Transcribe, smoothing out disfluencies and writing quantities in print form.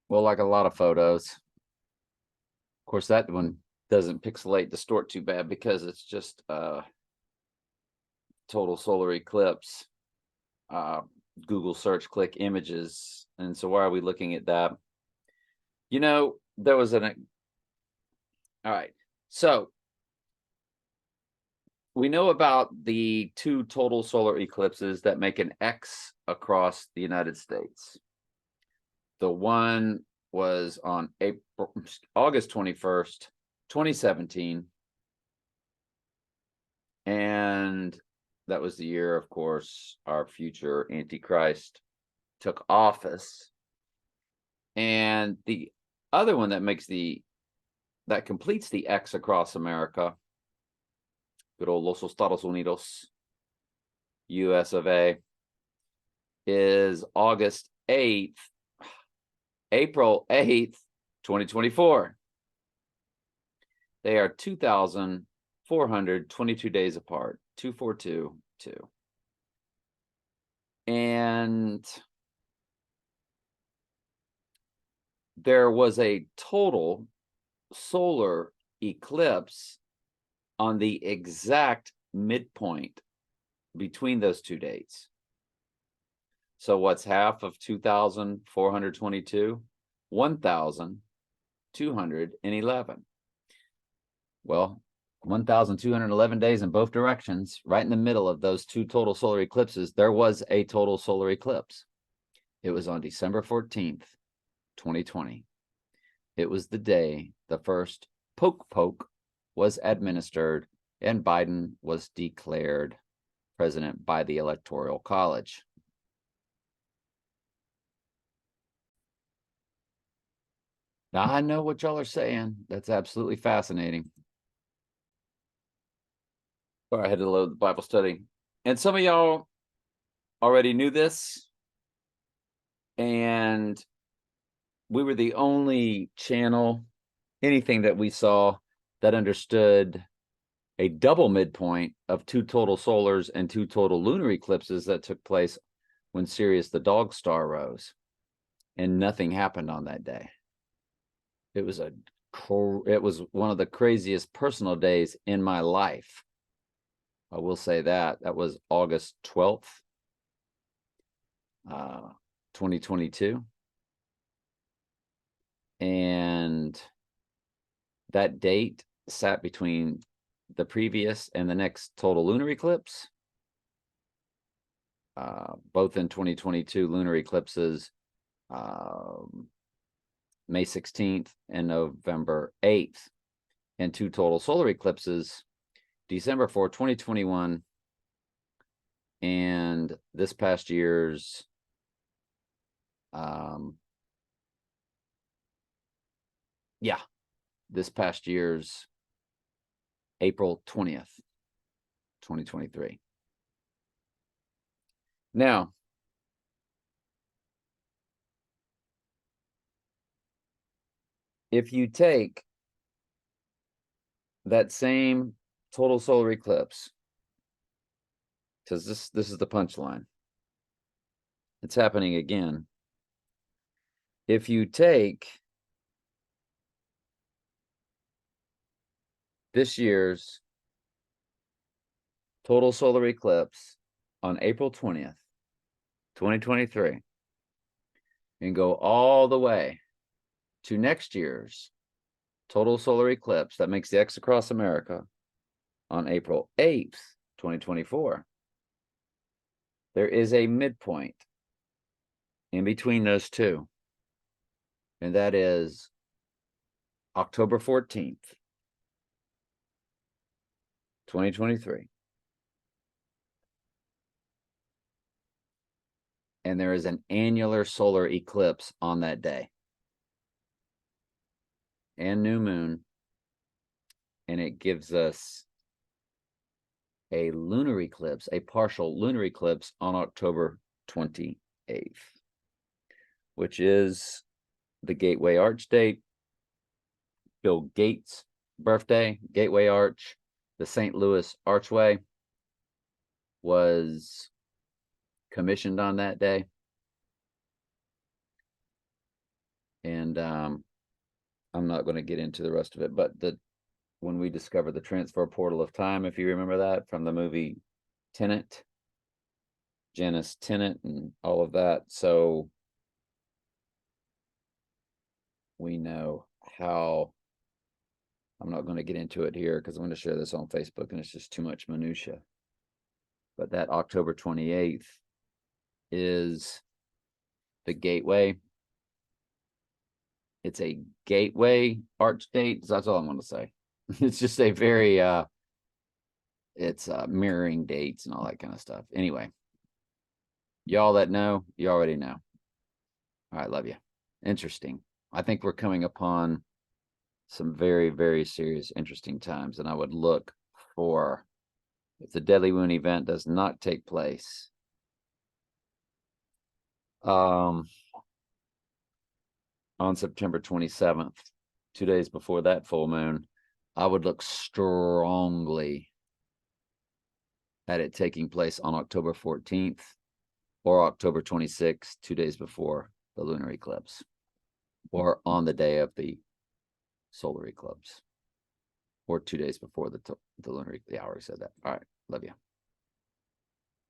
Well, like a lot of photos. Of course, that one doesn't pixelate distort too bad because it's just total solar eclipse. Uh, Google search, click images. And so why are we looking at that? You know, there was all right. So we know about the two total solar eclipses that make an X across the United States. The one was on August 21st, 2017. And that was the year, of course, our future Antichrist took office. And the other one that completes the X across America, good old Los Estados Unidos, US of A, is April 8th, 2024. They are 2,422 days apart, 2422. And there was a total solar eclipse on the exact midpoint between those two dates. So what's half of 2,422? 1,211. Well, 1,211 days in both directions, right in the middle of those two total solar eclipses, there was a total solar eclipse. It was on December 14th, 2020. It was the day the first poke was administered and Biden was declared president by the Electoral College. Now, I know what y'all are saying. That's absolutely fascinating. All right, I had to load the Bible study. And some of y'all already knew this. And we were the only channel, anything that we saw that understood a double midpoint of two total solars and two total lunar eclipses that took place when Sirius the dog star rose. And nothing happened on that day. It was one of the craziest personal days in my life. I will say that. That was August 12th, 2022. And that date sat between the previous and the next total lunar eclipse. Both in 2022 lunar eclipses, May 16th and November 8th, and two total solar eclipses, December 4, 2021, and this past year's this past year's April 20th, 2023. Now, if you take that same total solar eclipse, because this is the punchline, it's happening again. If you take this year's total solar eclipse on April 20th, 2023, and go all the way to next year's total solar eclipse that makes the X across America on April 8th, 2024, there is a midpoint in between those two, and that is October 14th, 2023. And there is an annular solar eclipse on that day and new moon, and it gives us a lunar eclipse, a partial lunar eclipse on October 28th, which is the Gateway Arch date, Bill Gates' birthday. Gateway Arch, the St. Louis Archway, was commissioned on that day. And And I'm not going to get into the rest of it, but when we discover the transfer portal of time, if you remember that from the movie Tenet, Janice Tenet and all of that. So we know how, I'm not going to get into it here because I'm going to share this on Facebook and it's just too much minutia. But that October 28th is the gateway. It's a gateway arch date. That's all I'm going to say. It's just a very, it's mirroring dates and all that kind of stuff. Anyway, y'all that know, you already know. All right, love you. Interesting. I think we're coming upon some very, very serious, interesting times. And I would look for, if the Deadly Wound event does not take place, on September 27th, 2 days before that full moon, I would look strongly at it taking place on October 14th or October 26th, 2 days before the lunar eclipse, or on the day of the solar eclipse, or 2 days before the lunar eclipse. I already said that. All right, love you.